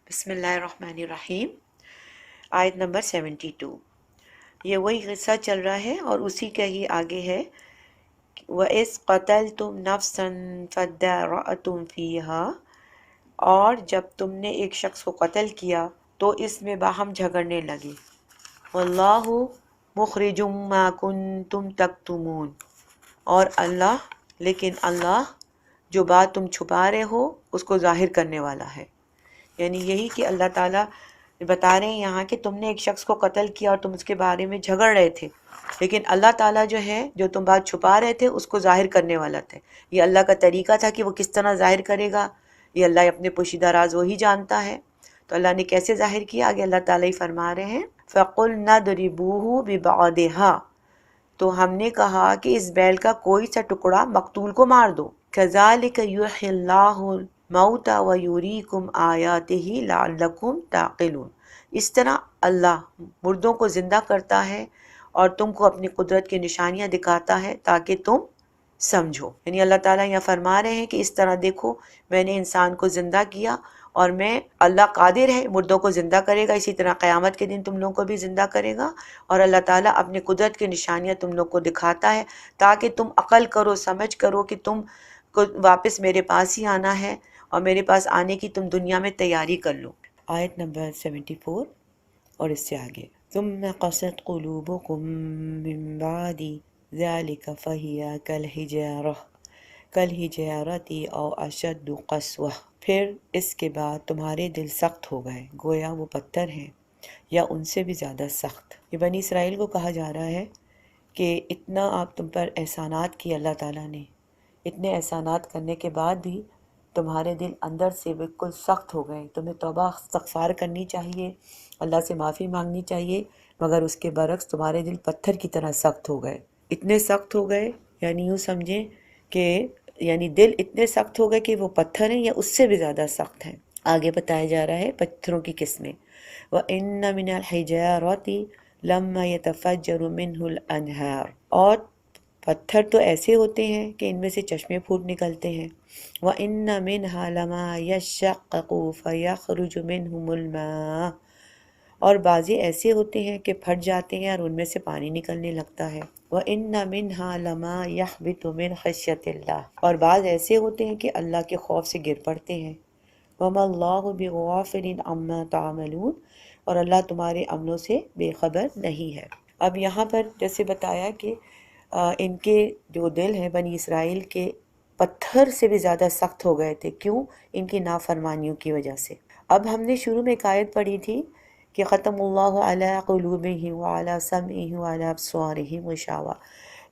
بسم اللہ الرحمن الرحیم۔ آیت نمبر 72۔ یہ وہی قصہ چل رہا ہے اور اسی کا ہی آگے ہے۔ وَإِذْ قَتَلْتُمْ نَفْسًا فَادَّارَأْتُمْ فِيهَا، اور جب تم نے ایک شخص کو قتل کیا تو اس میں باہم جھگڑنے لگے۔ وَاللَّهُ مُخْرِجٌ مَا كُنْتُمْ تَكْتُمُونَ، اور لیکن اللہ جو بات تم چھپا رہے ہو اس کو ظاہر کرنے والا ہے۔ یعنی یہی کہ اللہ تعالیٰ بتا رہے ہیں یہاں کہ تم نے ایک شخص کو قتل کیا اور تم اس کے بارے میں جھگڑ رہے تھے، لیکن اللہ تعالیٰ جو ہے جو تم بات چھپا رہے تھے اس کو ظاہر کرنے والا تھا۔ یہ اللہ کا طریقہ تھا کہ وہ کس طرح ظاہر کرے گا، یہ اللہ اپنے پوشیدہ راز وہی جانتا ہے۔ تو اللہ نے کیسے ظاہر کیا، آگے اللہ تعالیٰ ہی فرما رہے ہیں فَقُلْنَا اضْرِبُوهُ بِبَعْضِهَا، تو ہم نے کہا کہ اس بیل کا کوئی سا ٹکڑا مقتول کو مار دو۔ كَذَلِكَ يُحْيِي اللَّهُ الْمَوْتَى وَيُرِيكُمْ آيَاتِهِ لَعَلَّكُمْ تَعْقِلُونَ، اس طرح اللہ مردوں کو زندہ کرتا ہے اور تم کو اپنی قدرت کی نشانیاں دکھاتا ہے تاکہ تم سمجھو۔ یعنی اللہ تعالیٰ یہاں فرما رہے ہیں کہ اس طرح دیکھو میں نے انسان کو زندہ کیا اور اللہ قادر ہے مردوں کو زندہ کرے گا، اسی طرح قیامت کے دن تم لوگوں کو بھی زندہ کرے گا، اور اللہ تعالیٰ اپنے قدرت کی نشانیاں تم لوگ کو دکھاتا ہے تاکہ تم عقل کرو، سمجھ کرو کہ تم کو واپس میرے پاس ہی آنا ہے اور میرے پاس آنے کی تم دنیا میں تیاری کر لو۔ آیت نمبر 74 اور اس سے آگے ثم قست قلوبكم من بعد ذلك فهي كالحجارة أو أشد قسوة، پھر اس کے بعد تمہارے دل سخت ہو گئے گویا وہ پتھر ہیں یا ان سے بھی زیادہ سخت۔ یہ بنی اسرائیل کو کہا جا رہا ہے کہ اتنا آپ تم پر احسانات کیے اللہ تعالیٰ نے، اتنے احسانات کرنے کے بعد بھی تمہارے دل اندر سے بالکل سخت ہو گئے، تمہیں توبہ استغفار کرنی چاہیے، اللہ سے معافی مانگنی چاہیے، مگر اس کے برعکس تمہارے دل پتھر کی طرح سخت ہو گئے۔ اتنے سخت ہو گئے یعنی یوں سمجھیں کہ دل اتنے سخت ہو گئے کہ وہ پتھر ہیں یا اس سے بھی زیادہ سخت ہیں۔ آگے بتایا جا رہا ہے پتھروں کی قسمیں، وَإِنَّ مِنَ الْحِجَارَةِ لَمَّا يَتَفَجَّرُ مِنْهُ الْأَنْهَارُ، اور پتھر تو ایسے ہوتے ہیں کہ ان میں سے چشمے پھوٹ نکلتے ہیں۔ وَإِنَّ مِنْهَا لَمَا يَشَّقَّقُ فَيَخْرُجُ مِنْهُ الْمَاءُ، اور بعضی ایسے ہوتے ہیں کہ پھٹ جاتے ہیں اور ان میں سے پانی نکلنے لگتا ہے۔ وَإِنَّ مِنْهَا لَمَا يَحْبِطُ مِنْ خَشْيَةِ اللَّهِ، اور بعض ایسے ہوتے ہیں کہ اللہ کے خوف سے گر پڑتے ہیں۔ وَمَا اللَّهُ بِغَافِلٍ عَمَّا تَعْمَلُونَ، اور اللہ تمہارے عملوں سے بے خبر نہیں ہے۔ اب یہاں پر جیسے بتایا کہ ان کے جو دل ہیں بنی اسرائیل کے پتھر سے بھی زیادہ سخت ہو گئے تھے، کیوں؟ ان کی نافرمانیوں کی وجہ سے۔ اب ہم نے شروع میں ایک آیت پڑھی تھی کہ ختم اللہ علی قلوبہم وعلی سمعہم وعلی ابصارہم غشاوہ،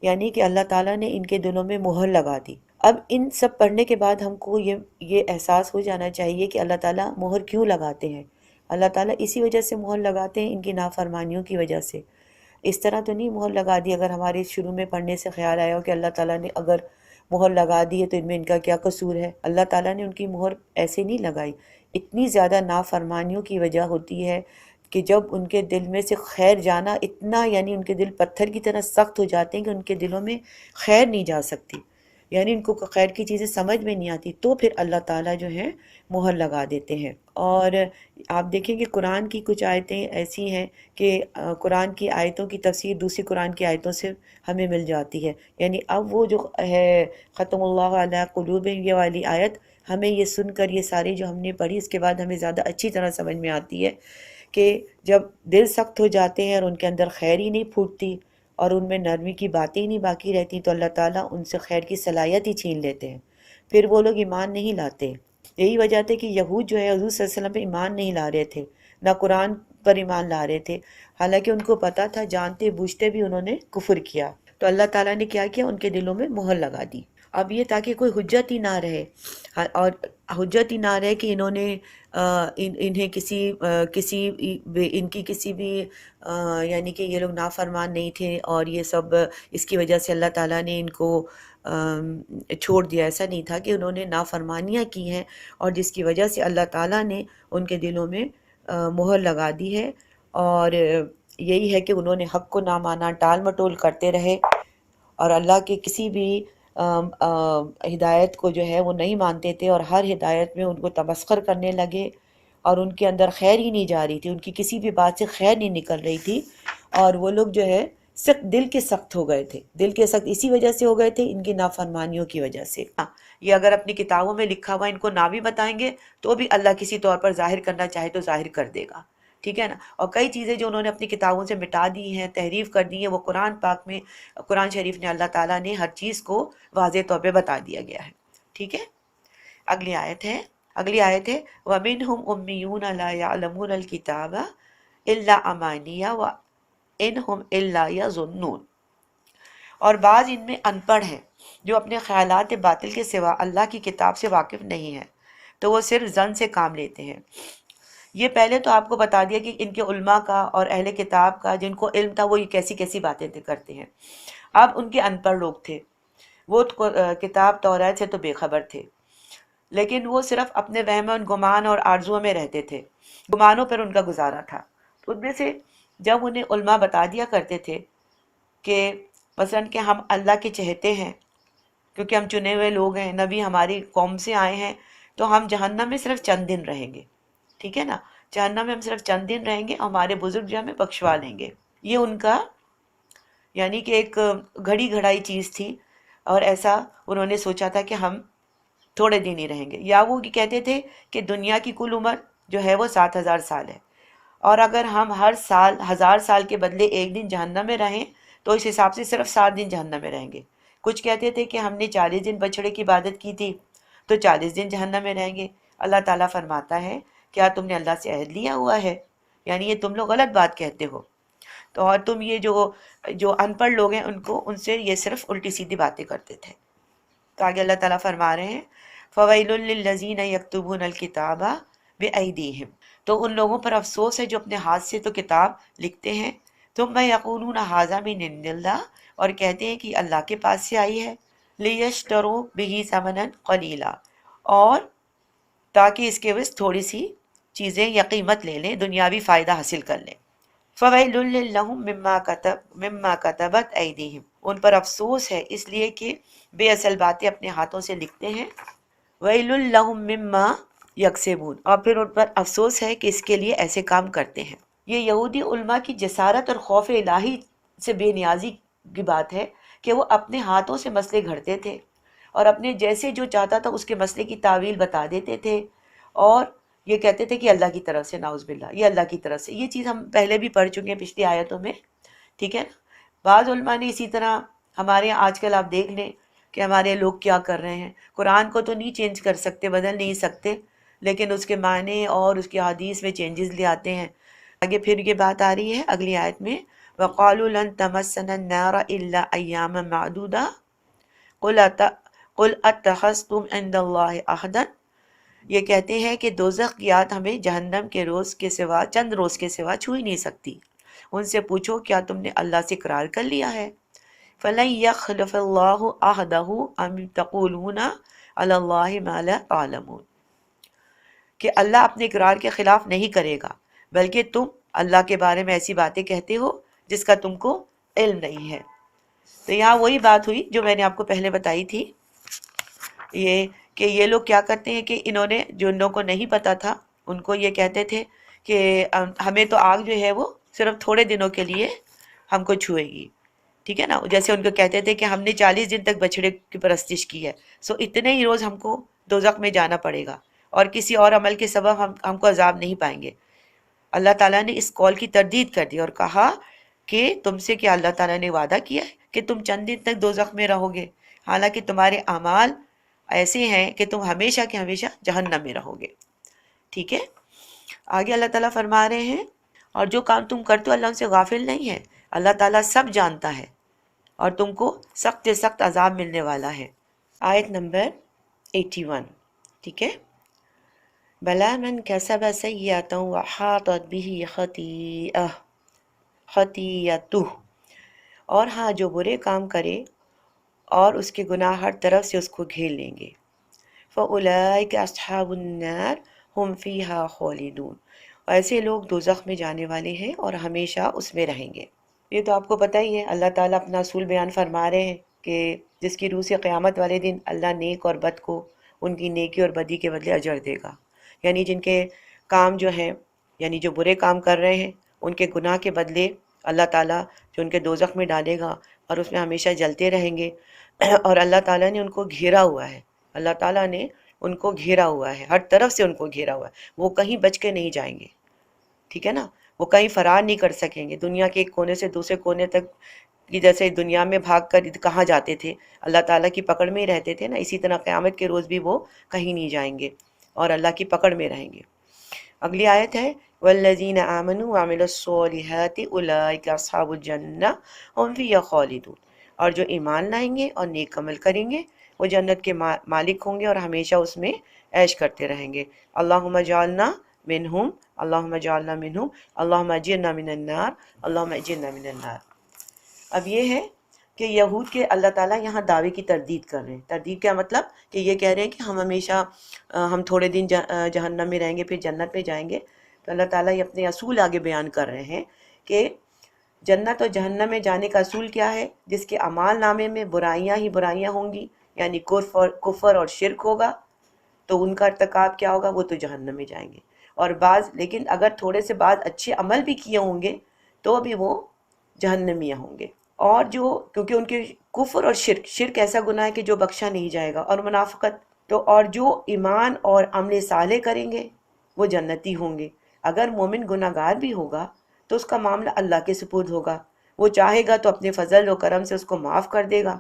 یعنی کہ اللہ تعالیٰ نے ان کے دلوں میں مہر لگا دی۔ اب ان سب پڑھنے کے بعد ہم کو یہ احساس ہو جانا چاہیے کہ اللہ تعالیٰ مہر کیوں لگاتے ہیں۔ اللہ تعالیٰ اسی وجہ سے مہر لگاتے ہیں، ان کی نافرمانیوں کی وجہ سے۔ اس طرح تو نہیں مہر لگا دی، اگر ہمارے شروع میں پڑھنے سے خیال آیا ہو کہ اللہ تعالیٰ نے اگر مہر لگا دی ہے تو ان میں ان کا کیا قصور ہے۔ اللہ تعالیٰ نے ان کی مہر ایسے نہیں لگائی، اتنی زیادہ نافرمانیوں کی وجہ ہوتی ہے کہ جب ان کے دل میں سے خیر جانا اتنا، یعنی ان کے دل پتھر کی طرح سخت ہو جاتے ہیں کہ ان کے دلوں میں خیر نہیں جا سکتی، یعنی ان کو خیر کی چیزیں سمجھ میں نہیں آتی، تو پھر اللہ تعالیٰ جو ہے مہر لگا دیتے ہیں۔ اور آپ دیکھیں کہ قرآن کی کچھ آیتیں ایسی ہیں کہ قرآن کی آیتوں کی تفسیر دوسری قرآن کی آیتوں سے ہمیں مل جاتی ہے۔ یعنی اب وہ جو ہے ختم اللہ علی قلوبہم یہ والی آیت، ہمیں یہ سن کر یہ ساری جو ہم نے پڑھی اس کے بعد ہمیں زیادہ اچھی طرح سمجھ میں آتی ہے کہ جب دل سخت ہو جاتے ہیں اور ان کے اندر خیر ہی نہیں پھوٹتی اور ان میں نرمی کی باتیں ہی نہیں باقی رہتی، تو اللہ تعالیٰ ان سے خیر کی صلاحیت ہی چھین لیتے ہیں، پھر وہ لوگ ایمان نہیں لاتے۔ یہی وجہ تھی کہ یہود جو ہے حضور صلی اللہ علیہ وسلم پہ ایمان نہیں لا رہے تھے، نہ قرآن پر ایمان لا رہے تھے، حالانکہ ان کو پتہ تھا، جانتے بوجھتے بھی انہوں نے کفر کیا۔ تو اللہ تعالیٰ نے کیا کیا، ان کے دلوں میں مہر لگا دی۔ اب یہ تاکہ کوئی حجت ہی نہ رہے، اور حجت ہی نہ رہے کہ انہوں نے انہیں ان کی کسی بھی یعنی کہ یہ لوگ نافرمان نہیں تھے اور یہ سب اس کی وجہ سے اللہ تعالیٰ نے ان کو چھوڑ دیا، ایسا نہیں تھا کہ انہوں نے نافرمانیاں کی ہیں اور جس کی وجہ سے اللہ تعالیٰ نے ان کے دلوں میں مہر لگا دی ہے، اور یہی ہے کہ انہوں نے حق کو نہ مانا، ٹال مٹول کرتے رہے اور اللہ کے کسی بھی ہدایت کو جو ہے وہ نہیں مانتے تھے، اور ہر ہدایت میں ان کو تمسخر کرنے لگے اور ان کے اندر خیر ہی نہیں جا رہی تھی، ان کی کسی بھی بات سے خیر نہیں نکل رہی تھی، اور وہ لوگ جو ہے سخت دل کے سخت ہو گئے تھے. دل کے سخت اسی وجہ سے ہو گئے تھے، ان کی نافرمانیوں کی وجہ سے. یہ اگر اپنی کتابوں میں لکھا ہوا ان کو نہ بھی بتائیں گے تو بھی اللہ کسی طور پر ظاہر کرنا چاہے تو ظاہر کر دے گا. ٹھیک ہے نا. اور کئی چیزیں جو انہوں نے اپنی کتابوں سے مٹا دی ہیں، تحریف کر دی ہیں، وہ قرآن پاک میں، قرآن شریف نے اللہ تعالیٰ نے ہر چیز کو واضح طور پہ بتا دیا گیا ہے. ٹھیک ہے. اگلی آیت ہے وَمِنْهُمْ أُمِّيُّونَ لَا يَعْلَمُونَ الْكِتَابَ إِلَّا أَمَانِيَّ وَإِنْهُمْ إِلَّا يَظُنُّونَ. اور بعض ان میں ان پڑھ ہیں جو اپنے خیالات باطل کے سوا اللہ کی کتاب سے واقف نہیں ہیں، تو وہ صرف ظن سے کام لیتے ہیں. یہ پہلے تو آپ کو بتا دیا کہ ان کے علماء کا اور اہل کتاب کا جن کو علم تھا وہ یہ کیسی کیسی باتیں کرتے ہیں. اب ان کے ان پڑھ لوگ تھے، وہ کتاب توریت سے تو بے خبر تھے، لیکن وہ صرف اپنے وہم و گمان اور آرزوؤں میں رہتے تھے، گمانوں پر ان کا گزارا تھا. تو ان میں سے جب انہیں علماء بتا دیا کرتے تھے کہ مثلاً کہ ہم اللہ کے چہتے ہیں کیونکہ ہم چنے ہوئے لوگ ہیں، نبی ہماری قوم سے آئے ہیں، تو ہم جہنم میں صرف چند دن رہیں گے. ٹھیک ہے نا. جہنم میں ہم صرف چند دن رہیں گے، ہمارے بزرگ جو ہمیں بخشوا لیں گے. یہ ان کا یعنی کہ ایک گھڑی گھڑائی چیز تھی، اور ایسا انہوں نے سوچا تھا کہ ہم تھوڑے دن ہی رہیں گے. یا وہ کہتے تھے کہ دنیا کی کل عمر جو ہے وہ 7,000 سال ہے، اور اگر ہم ہر سال 1,000 سال کے بدلے ایک دن جہنم میں رہیں تو اس حساب سے صرف 7 دن جہنم میں رہیں گے. کچھ کہتے تھے کہ ہم نے 40 دن بچڑے کی عبادت کی تھی تو 40 دن جہنم میں رہیں گے. اللہ تعالیٰ فرماتا ہے کیا تم نے اللہ سے عہد لیا ہوا ہے؟ یعنی یہ تم لوگ غلط بات کہتے ہو. تو اور تم یہ جو ان پڑھ لوگ ہیں ان سے یہ صرف الٹی سیدھی باتیں کرتے تھے. تو آگے اللہ تعالیٰ فرما رہے ہیں فَوَيْلٌ لِّلَّذِينَ يَكْتُبُونَ الْكِتَابَ بِأَيْدِيهِمْ. تو ان لوگوں پر افسوس ہے جو اپنے ہاتھ سے تو کتاب لکھتے ہیں، ثُمَّ يَقُولُونَ هَٰذَا مِنْ عِندِ اللَّهِ، اور کہتے ہیں کہ اللہ کے پاس سے آئی ہے، لِيَشْتَرُوا بِهِ ثَمَنًا قَلِيلًا، اور تاکہ اس کے عوض تھوڑی سی چیزیں یا قیمت لے لیں، دنیاوی فائدہ حاصل کر لیں. فَوَيْلٌ لَّهُم مِّمَّا كَتَبَتْ أَيْدِيهِمْ. ان پر افسوس ہے اس لیے کہ بے اصل باتیں اپنے ہاتھوں سے لکھتے ہیں. وَيْلٌ لَّهُم مِّمَّا يَكْسِبُونَ، اور پھر ان پر افسوس ہے کہ اس کے لیے ایسے کام کرتے ہیں. یہ یہودی علماء کی جسارت اور خوف الہی سے بے نیازی کی بات ہے کہ وہ اپنے ہاتھوں سے مسئلے گھڑتے تھے اور اپنے جیسے جو چاہتا تھا اس کے مسئلے کی تعویل بتا دیتے تھے، اور یہ کہتے تھے کہ اللہ کی طرف سے، نعوذ باللہ، یہ اللہ کی طرف سے. یہ چیز ہم پہلے بھی پڑھ چکے ہیں پچھلی آیتوں میں. ٹھیک ہے نا. بعض علماء نے اسی طرح ہمارے یہاں آج کل آپ دیکھ لیں کہ ہمارے لوگ کیا کر رہے ہیں. قرآن کو تو نہیں چینج کر سکتے، بدل نہیں سکتے، لیکن اس کے معنی اور اس کی حدیث میں چینجز لے آتے ہیں. آگے پھر یہ بات آ رہی ہے اگلی آیت میں وَقَالُوا لَن تَمَسَّنَا النَّارَ إِلَّا أَيَّامًا مَّعْدُودَةً قُلْ أَتَّخَذْتُمْ عِندَ اللَّهِ عَهْدًا. یہ کہتے ہیں کہ دوزخ کی آگ ہمیں جہنم کے روز کے سوا، چند روز کے سوا چھو ہی نہیں سکتی. ان سے پوچھو کیا تم نے اللہ سے اقرار کر لیا ہے؟ فَلَن يَخْلِفَ اللَّهُ عَهْدَهُ أَمْ تَقُولُونَ عَلَى اللَّهِ مَا لَا تَعْلَمُونَ، کہ اللہ اپنے اقرار کے خلاف نہیں کرے گا، بلکہ تم اللہ کے بارے میں ایسی باتیں کہتے ہو جس کا تم کو علم نہیں ہے. تو یہاں وہی بات ہوئی جو میں نے آپ کو پہلے بتائی تھی، یہ کہ یہ لوگ کیا کرتے ہیں کہ انہوں نے، جو ان لوگوں کو نہیں پتا تھا، ان کو یہ کہتے تھے کہ ہمیں تو آگ جو ہے وہ صرف تھوڑے دنوں کے لیے ہم کو چھوئے گی. ٹھیک ہے نا. جیسے ان کو کہتے تھے کہ ہم نے 40 دن تک بچڑے کی پرستش کی ہے، سو اتنے ہی روز ہم کو دوزخ میں جانا پڑے گا، اور کسی اور عمل کے سبب ہم کو عذاب نہیں پائیں گے. اللہ تعالیٰ نے اس قول کی تردید کر دی اور کہا کہ تم سے کیا اللہ تعالیٰ نے وعدہ کیا ہے کہ تم چند دن تک دوزخ میں رہو گے، حالانکہ تمہارے اعمال ایسے ہیں کہ تم ہمیشہ کے ہمیشہ جہنم میں رہو گے. ٹھیک ہے. آگے اللہ تعالیٰ فرما رہے ہیں اور جو کام تم کرتے ہو اللہ ان سے غافل نہیں ہے، اللہ تعالیٰ سب جانتا ہے اور تم کو سخت سے سخت عذاب ملنے والا ہے. آیت نمبر 81. ٹھیک ہے. بلا من کسب سیئۃ وحاطت به خطیئتہ، اور ہاں جو برے کام کرے اور اس کے گناہ ہر طرف سے اس کو گھیر لیں گے. فَأُولَئِكَ أَصْحَابُ النَّارِ هُمْ فِيهَا خَالِدُونَ، ایسے لوگ دوزخ میں جانے والے ہیں اور ہمیشہ اس میں رہیں گے. یہ تو آپ کو پتہ ہی ہے، اللہ تعالیٰ اپنا اصول بیان فرما رہے ہیں کہ جس کی روح سے قیامت والے دن اللہ نیک اور بد کو ان کی نیکی اور بدی کے بدلے اجر دے گا. یعنی جن کے کام جو ہیں یعنی جو برے کام کر رہے ہیں ان کے گناہ کے بدلے اللہ تعالیٰ جو ان کے دوزخ میں ڈالے گا اور اس میں ہمیشہ جلتے رہیں گے، اور اللہ تعالیٰ نے ان کو گھیرا ہوا ہے، اللہ تعالیٰ نے ان کو گھیرا ہوا ہے، ہر طرف سے ان کو گھیرا ہوا ہے، وہ کہیں بچ کے نہیں جائیں گے، ٹھیک ہے نا، وہ کہیں فرار نہیں کر سکیں گے، دنیا کے ایک کونے سے دوسرے کونے تک کہ جیسے دنیا میں بھاگ کر کہاں جاتے تھے، اللہ تعالیٰ کی پکڑ میں ہی رہتے تھے نا، اسی طرح قیامت کے روز بھی وہ کہیں نہیں جائیں گے اور اللہ کی پکڑ میں رہیں گے۔ اگلی آیت ہے والذین آمنوا وعملوا الصالحات اولئک اصحاب الجنہ هم فیہا خالدون، اور جو ایمان لائیں گے اور نیک عمل کریں گے وہ جنت کے مالک ہوں گے اور ہمیشہ اس میں عیش کرتے رہیں گے۔ اللہم اجعلنا منہم، اللہم اجعلنا منہم، اللہم اجرنا من النار، اللہم اجرنا من النار۔ اب یہ ہے کہ یہود کے اللہ تعالیٰ یہاں دعوے کی تردید کر رہے ہیں۔ تردید کیا مطلب کہ یہ کہہ رہے ہیں کہ ہم ہمیشہ ہم تھوڑے دن جہنم میں رہیں گے پھر جنت میں جائیں گے۔ تو اللہ تعالیٰ یہ اپنے اصول آگے بیان کر رہے ہیں کہ جنت اور جہنم میں جانے کا اصول کیا ہے، جس کے اعمال نامے میں برائیاں ہی برائیاں ہوں گی، یعنی کفر اور شرک ہوگا تو ان کا ارتکاب کیا ہوگا، وہ تو جہنم میں جائیں گے، اور لیکن اگر تھوڑے سے بعض اچھے عمل بھی کیے ہوں گے تو بھی وہ جہنمیاں ہوں گے۔ اور جو کیونکہ ان کے کفر اور شرک ایسا گناہ ہے کہ جو بخشا نہیں جائے گا، اور منافقت تو، اور جو ایمان اور عمل صالح کریں گے وہ جنتی ہوں گے۔ اگر مومن گناہ گار بھی ہوگا تو اس کا معاملہ اللہ کے سپرد ہوگا، وہ چاہے گا تو اپنے فضل و کرم سے اس کو معاف کر دے گا،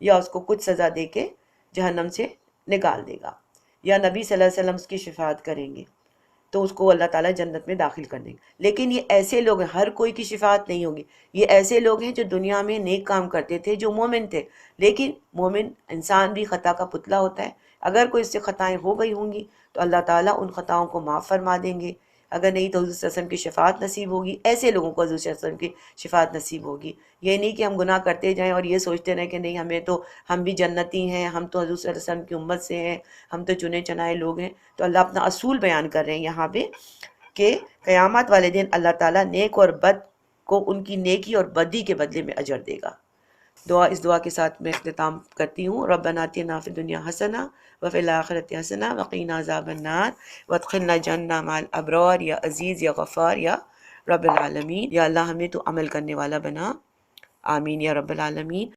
یا اس کو کچھ سزا دے کے جہنم سے نکال دے گا، یا نبی صلی اللہ علیہ وسلم اس کی شفاعت کریں گے تو اس کو اللہ تعالیٰ جنت میں داخل کر دیں گے۔ لیکن یہ ایسے لوگ ہیں، ہر کوئی کی شفاعت نہیں ہوگی، یہ ایسے لوگ ہیں جو دنیا میں نیک کام کرتے تھے، جو مومن تھے، لیکن مومن انسان بھی خطا کا پتلا ہوتا ہے، اگر کوئی اس سے خطائیں ہو گئی ہوں گی تو اللہ تعالیٰ ان خطاؤں کو معاف فرما دیں گے، اگر نہیں تو حضور صلی اللہ علیہ وسلم کی شفاعت نصیب ہوگی۔ ایسے لوگوں کو حضور صلی اللہ علیہ وسلم کی شفاعت نصیب ہوگی۔ یہ نہیں کہ ہم گناہ کرتے جائیں اور یہ سوچتے رہیں کہ نہیں ہم بھی جنتی ہیں، ہم تو حضور صلی اللہ علیہ وسلم کی امت سے ہیں، ہم تو چنے چنائے لوگ ہیں۔ تو اللہ اپنا اصول بیان کر رہے ہیں یہاں پہ کہ قیامت والے دن اللہ تعالیٰ نیک اور بد کو ان کی نیکی اور بدی کے بدلے میں اجر دے گا۔ اس دعا کے ساتھ میں اختتام کرتی ہوں۔ ربنا آتنا فی الدنیا حسنہ وفی الآخرۃ حسنہ وقنا عذاب النار وادخلنا الجنہ مع الابرار، یا عزیز یا غفار یا رب العالمین۔ یا اللہ ہمیں تو عمل کرنے والا بنا، آمین یا رب العالمین۔